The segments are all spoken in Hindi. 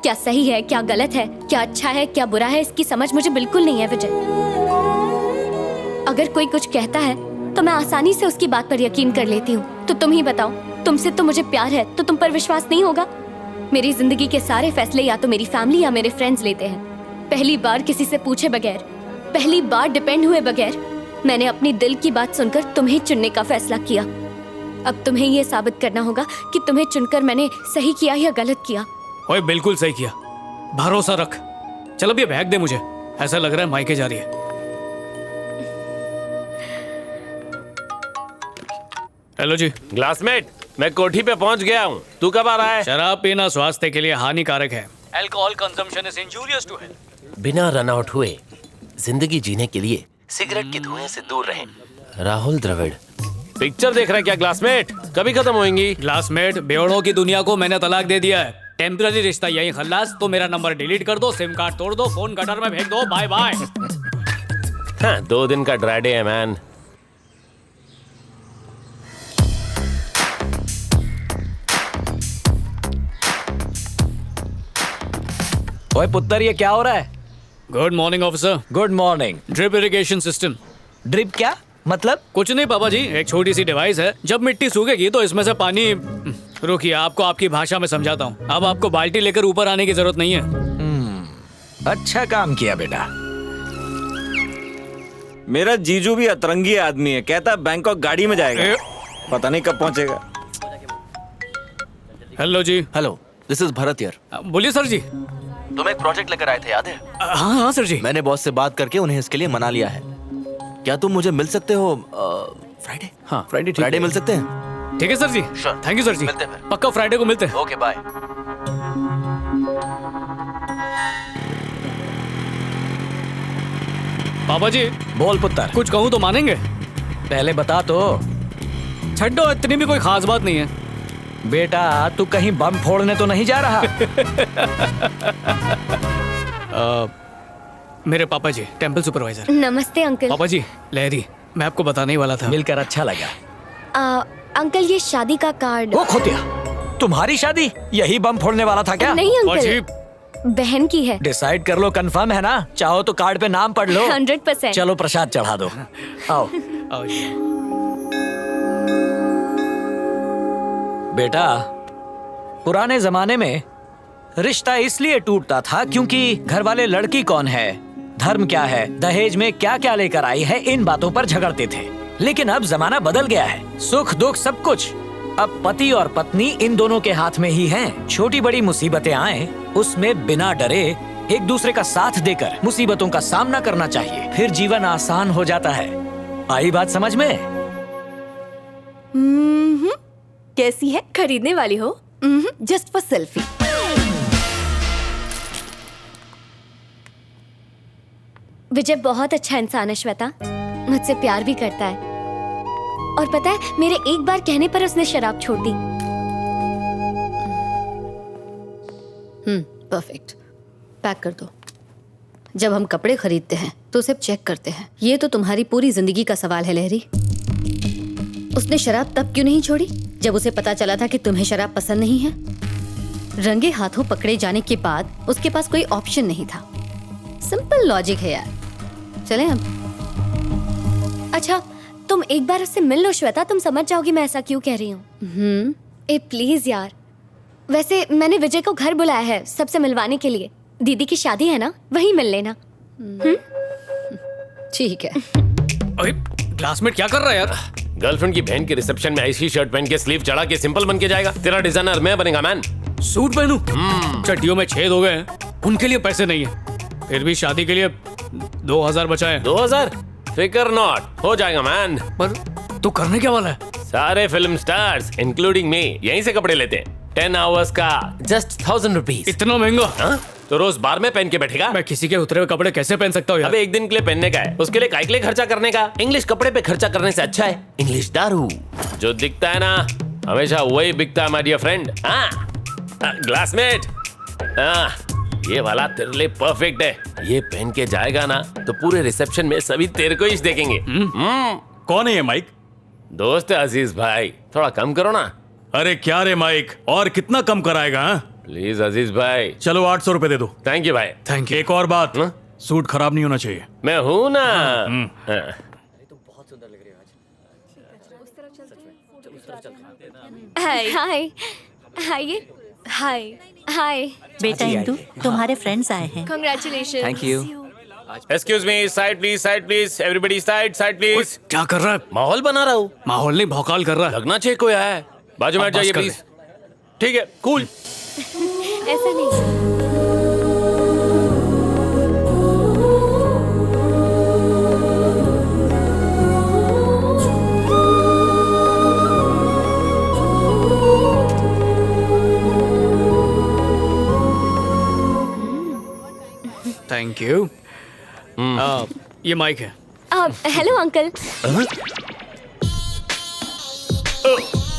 क्या सही है, क्या गलत है, क्या अच्छा है, क्या बुरा है, इसकी समझ मुझे बिल्कुल नहीं है विजय। अगर कोई कुछ कहता है तो मैं आसानी से उसकी बात पर यकीन कर लेती हूँ। तो तुम ही बताओ, तुमसे तो मुझे प्यार है तो तुम पर विश्वास नहीं होगा? मेरी जिंदगी के सारे फैसले या तो मेरी फैमिली या मेरे फ्रेंड्स लेते हैं। पहली बार किसी से पूछे बगैर, पहली बार डिपेंड हुए बगैर मैंने अपनी दिल की बात सुनकर तुम्हें चुनने का फैसला किया। अब तुम्हें ये साबित करना होगा कि तुम्हें चुनकर मैंने सही किया या गलत किया। ओए बिल्कुल सही किया, भरोसा रख। चल अब ये बैग दे मुझे, ऐसा लग रहा है मायके जा रही है। हेलो जी। ग्लासमेट, मैं कोठी पे पहुंच गया हूँ। तू कब आ रहा है? शराब पीना स्वास्थ्य के लिए हानिकारक है। Alcohol consumption is injurious to health. बिना रन आउट हुए जिंदगी जीने के लिए सिगरेट के धुएं से दूर रहें। राहुल द्रविड़। पिक्चर देख रहा है क्या ग्लासमेट? कभी खत्म होंगी। ग्लासमेट, बेवड़ों की दुनिया को मैंने तलाक दे दिया है। टेम्पररी रिश्ता यही खल्लास। तो मेरा नंबर डिलीट कर दो, सिम कार्ड तोड़ दो, फोन गटर में फेंक दो, बाय बाय। हाँ, 2 दिन का ड्राई डे है मैन। ओए पुत्तर, ये क्या हो रहा है? Good morning officer. Good morning. Drip irrigation system. Drip क्या मतलब? कुछ नहीं पापा जी, एक छोटी सी डिवाइस है। जब मिट्टी सूखेगी तो इसमें से पानी। रुकिए, आपको आपकी भाषा में समझाता हूँ। अब आपको बाल्टी लेकर ऊपर आने की जरूरत नहीं है। अच्छा काम किया बेटा। मेरा जीजू भी अतरंगी आदमी है, कहता बैंकॉक गाड़ी में जाएगा, पता नहीं कब पहुंचेगा। हेलो जी। Hello, this is Bharat here. बोलिए सर जी। तुम एक प्रोजेक्ट लेकर आए थे, याद है? हाँ हाँ सर जी। मैंने बॉस से बात करके उन्हें इसके लिए मना लिया है। क्या तुम मुझे मिल सकते हो फ्राइडे? हाँ फ्राइडे। फ्राइडे मिल सकते हैं? ठीक है सर जी। Sure. थैंक यू सर जी। मिलते हैं। पक्का फ्राइडे को मिलते हैं। Okay bye. पापा जी। बोल पुत्तर। कुछ कहूँ तो मानेंगे? पहले बता तो। छड्डो, इतनी भी कोई खास बात नहीं है। बेटा तू कहीं बम फोड़ने तो नहीं जा रहा? मेरे पापा जी, टेंपल सुपरवाइजर। नमस्ते अंकल। पापा जी, लहरी, मैं आपको बताने ही वाला था। मिलकर अच्छा लगा। अंकल, ये शादी का कार्ड। वो खोतिया, तुम्हारी शादी? यही बम फोड़ने वाला था क्या? नहीं पापा जी, अंकल, बहन की है। डिसाइड कर लो, कंफर्म है ना? चाहो तो कार्ड पे नाम पढ़ लो। 100%। चलो प्रसाद चढ़ा दो। आओ आओ जी। बेटा, पुराने जमाने में रिश्ता इसलिए टूटता था क्योंकि घर वाले लड़की कौन है, धर्म क्या है, दहेज में क्या क्या लेकर आई है, इन बातों पर झगड़ते थे। लेकिन अब जमाना बदल गया है। सुख दुख सब कुछ अब पति और पत्नी इन दोनों के हाथ में ही हैं। छोटी बड़ी मुसीबतें आए, उसमें बिना डरे एक दूसरे का साथ देकर मुसीबतों का सामना करना चाहिए, फिर जीवन आसान हो जाता है। आई बात समझ में? कैसी है? खरीदने वाली हो? Just for selfie. विजय बहुत अच्छा इंसान है श्वेता, मुझसे प्यार भी करता है। और पता है, मेरे एक बार कहने पर उसने शराब छोड़ दी। परफेक्ट। पैक कर दो। जब हम कपड़े खरीदते हैं तो उसे चेक करते हैं। ये तो तुम्हारी पूरी जिंदगी का सवाल है लहरी। उसने शराब तब क्यों नहीं छोड़ी जब उसे पता चला था कि तुम्हें शराब पसंद नहीं है? रंगे हाथों पकड़े जाने के बाद उसके पास कोई ऑप्शन नहीं था। सिंपल लॉजिक है यार। चलें अब। अच्छा, तुम एक बार उससे मिल लो श्वेता, तुम समझ जाओगी मैं ऐसा क्यों कह रही हूँ। ए प्लीज यार। वैसे मैंने विजय को घर बुलाया है सबसे मिलवाने के लिए। दीदी की शादी है ना, वहीं मिल लेना। ठीक है। अरे क्लासमेट क्या कर रहा है यार? गर्लफ्रेंड की बहन के रिसेप्शन में ऐसी शर्ट पहन के स्लीव चढ़ा के सिंपल बन के जाएगा? तेरा डिजाइनर मैं बनेगा मैन। सूट पहनूं? चड्डियों में छेद हो गए हैं, उनके लिए पैसे नहीं है। फिर भी शादी के लिए 2000 बचाए। 2000? फिकर नॉट, हो जाएगा मैन। पर तू करने क्या वाला है? सारे फिल्म स्टार्स इंक्लूडिंग मी यहीं से कपड़े लेते हैं। 10 आवर्स का जस्ट 1000 रुपीज। इतना महंगा? हाँ? तो रोज बार में पहन के बैठेगा? मैं किसी के उतरे हुए कपड़े कैसे पहन सकता हूँ यार? अबे एक दिन के लिए पहनने का है, उसके लिए काय के लिए खर्चा करने का? इंग्लिश कपड़े पे खर्चा करने से अच्छा है इंग्लिश दारू। जो दिखता है ना हमेशा वही बिकता है माय डियर फ्रेंड। हाँ ग्लासमेट, हाँ ये वाला तेरे लिए परफेक्ट है। ये पहन के जाएगा ना तो पूरे रिसेप्शन में सभी तेरे को ही देखेंगे। कौन है ये माइक? दोस्त है अजीज भाई, थोड़ा कम करो ना। अरे क्या रे माइक, और कितना कम कराएगा? प्लीज अजीज भाई। चलो 800 रुपए दे दो। थैंक यू भाई। Thank you. एक और बात, हाँ? सूट खराब नहीं होना चाहिए। मैं हूं ना। हाँ। हाय हाय हाय हाय हाय बेटा इंदु, तुम्हारे फ्रेंड्स आए हैं। Congratulation. Thank you. Excuse me, side please, everybody side please. क्या कर रहा है? माहौल बना रहा हूँ। माहौल नहीं, भौकाल कर रहा है। लगना चाहिए कोई आया है। बाजू में अब हट जाइए बस कर प्लीज। ठीक है, कूल। ऐसा नहीं। Thank you. ये माइक है। Hello uncle.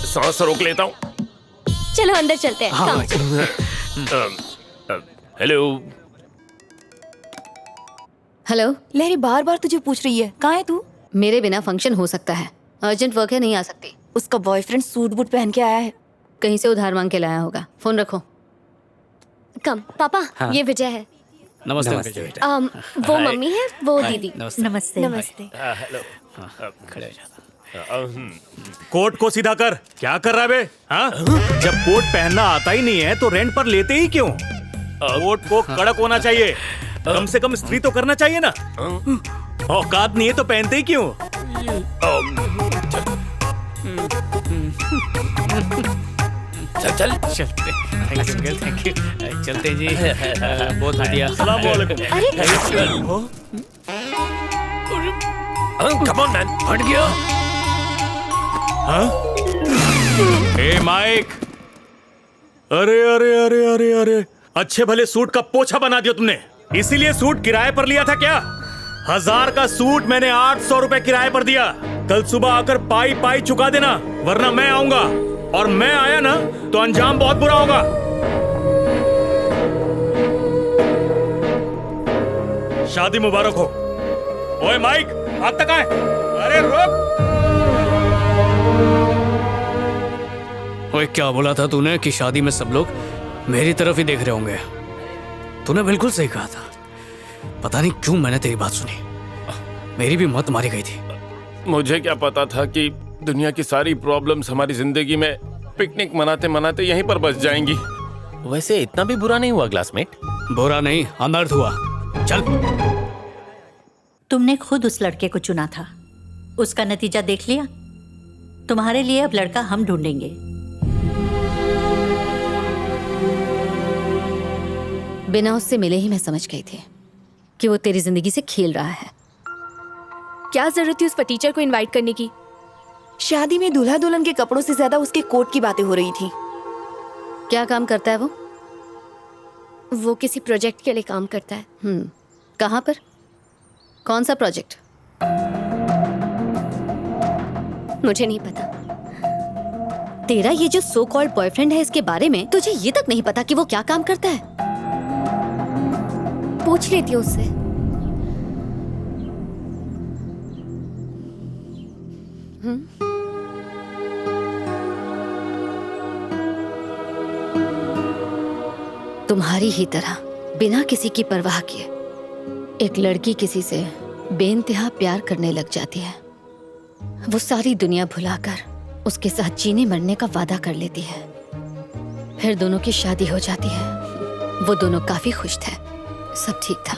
सांस रोक लेता हूँ। चलो अंदर चलते हैं। हाँ, Come. हेलो। हेलो। लहरी बार बार तुझे पूछ रही है, कहाँ है तू? मेरे बिना फंक्शन हो सकता है, अर्जेंट वर्क है, नहीं आ सकती। उसका बॉयफ्रेंड सूट बूट पहन के आया है। कहीं से उधार मांग के लाया होगा। फोन रखो। कम पापा, ये विजय है। नमस्ते अंकल जी। वो मम्मी है, वो दीदी। नमस्ते। नमस्ते। हेलो। खड़े हो जाओ। कोट को सीधा कर। क्या कर रहा है बे? हाँ? जब कोट पहनना आता ही नहीं है तो रेंट पर लेते ही क्यों? कोट को कड़क होना चाहिए, कम से कम इस्त्री तो करना चाहिए ना। औकात नहीं है तो पहनते ही क्यों? चल चलते। Thank you. चलते जी। बहुत बढ़िया। सलाम वालेकुम। Come on man. हट गया। ए माइक, अरे अरे अरे अरे अरे, अच्छे भले सूट का पोछा बना दिया तुमने। इसीलिए सूट किराए पर लिया था क्या? 1000 का सूट मैंने 800 रुपए किराए पर दिया। कल सुबह आकर पाई पाई चुका देना, वरना मैं आऊंगा, और मैं आया ना तो अंजाम बहुत बुरा होगा। शादी मुबारक हो। ओए माइक, हाथ तक आए। अरे रोक। ओए, क्या बोला था तूने कि शादी में सब लोग मेरी तरफ ही देख रहे होंगे? तूने बिल्कुल सही कहा था। पता नहीं क्यों मैंने तेरी बात सुनी। मेरी भी मौत मारी गई थी। मुझे क्या पता था कि दुनिया की सारी प्रॉब्लम्स हमारी जिंदगी में पिकनिक मनाते मनाते यहीं पर बस जाएंगी। वैसे इतना भी बुरा नहीं हुआ क्लासमेट। बुरा नहीं, अनर्थ हुआ। चल। तुमने खुद उस लड़के को चुना था, उसका नतीजा देख लिया। तुम्हारे लिए अब लड़का हम ढूंढेंगे। बिना उससे मिले ही मैं समझ गई थी कि वो तेरी जिंदगी से खेल रहा है। क्या जरूरत थी उस पर टीचर को इनवाइट करने की? शादी में दूल्हा दुल्हन के कपड़ों से ज्यादा उसके कोट की बातें हो रही थी। क्या काम करता है वो? वो किसी प्रोजेक्ट के लिए काम करता है। कहाँ पर? कौन सा प्रोजेक्ट? मुझे नहीं पता। तेरा ये जो सो कॉल्ड बॉयफ्रेंड है, इसके बारे में तुझे ये तक नहीं पता कि वो क्या काम करता है? पूछ लेती हूँ उससे। तुम्हारी ही तरह बिना किसी की परवाह किए एक लड़की किसी से बेइंतहा प्यार करने लग जाती है। वो सारी दुनिया भुलाकर उसके साथ जीने मरने का वादा कर लेती है। फिर दोनों की शादी हो जाती है। वो दोनों काफी खुश थे, सब ठीक था।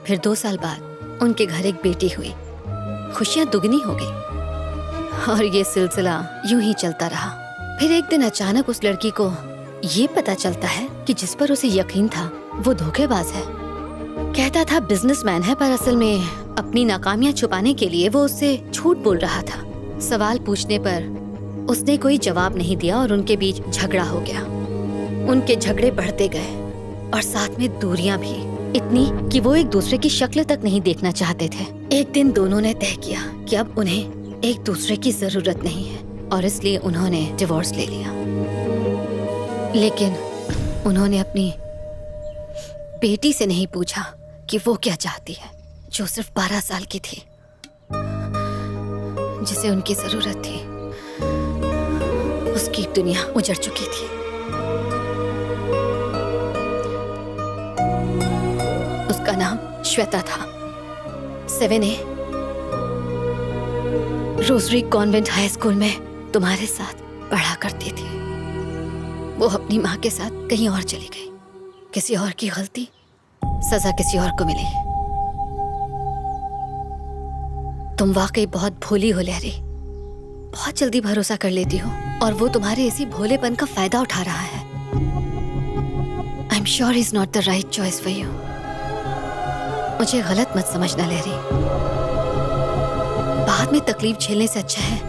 फिर 2 साल बाद उनके घर एक बेटी हुई। खुशियां दुगनी हो गई और ये सिलसिला यूं ही चलता रहा। फिर एक दिन अचानक उस लड़की को ये पता चलता है कि जिस पर उसे यकीन था वो धोखेबाज है। कहता था बिजनेसमैन है, पर असल में अपनी नाकामियां छुपाने के लिए वो उससे झूठ बोल रहा था। सवाल पूछने पर उसने कोई जवाब नहीं दिया और उनके बीच झगड़ा हो गया। उनके झगड़े बढ़ते गए और साथ में दूरियां भी, इतनी कि वो एक दूसरे की शक्ल तक नहीं देखना चाहते थे। एक दिन दोनों ने तय किया कि अब उन्हें एक दूसरे की जरूरत नहीं है और इसलिए उन्होंने डिवोर्स ले लिया। लेकिन उन्होंने अपनी बेटी से नहीं पूछा कि वो क्या चाहती है, जो सिर्फ 12 साल की थी, जिसे उनकी जरूरत थी। उसकी दुनिया उजड़ चुकी थी। उसका नाम श्वेता था। 7A rosary convent high school में तुम्हारे साथ पढ़ा करती थी। वो अपनी माँ के साथ कहीं और चली गई। किसी और की गलती, सजा किसी और को मिली। तुम वाकई बहुत भोली हो लहरी, बहुत जल्दी भरोसा कर लेती हो, और वो तुम्हारे इसी भोलेपन का फायदा उठा रहा है। I am sure is not the right choice for you. मुझे गलत मत समझना लहरी, बाद में तकलीफ झेलने से अच्छा है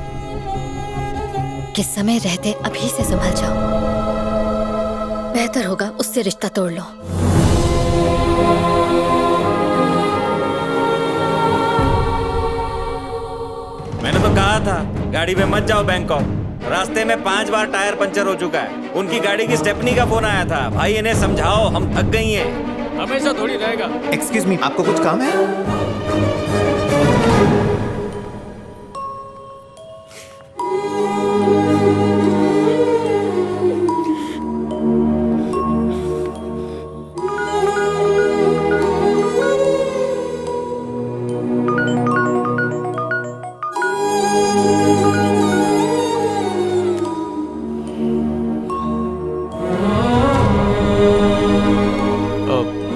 कि समय रहते अभी से संभल जाओ। बेहतर होगा उससे रिश्ता तोड़ लो। मैंने तो कहा था गाड़ी में मत जाओ बैंकॉक। रास्ते में 5 बार टायर पंचर हो चुका है। उनकी गाड़ी की स्टेपनी का फोन आया था, भाई इन्हें समझाओ, हम थक गई हैं। हमेशा थोड़ी रहेगा। एक्सक्यूज मी, आपको कुछ काम है?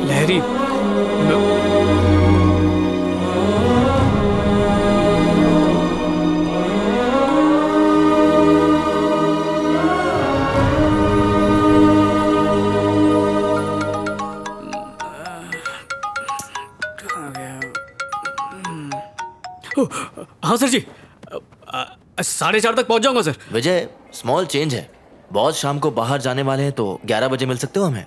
लहरी, हाँ सर जी, 4:30 तक पहुंच जाऊंगा सर। विजय, स्मॉल चेंज है। बॉस शाम को बाहर जाने वाले हैं, तो 11 बजे मिल सकते हो हमें?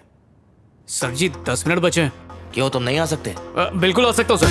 सर जी 10 मिनट बचे हैं। क्यों, तुम नहीं आ सकते? बिल्कुल आ सकता हूँ सर।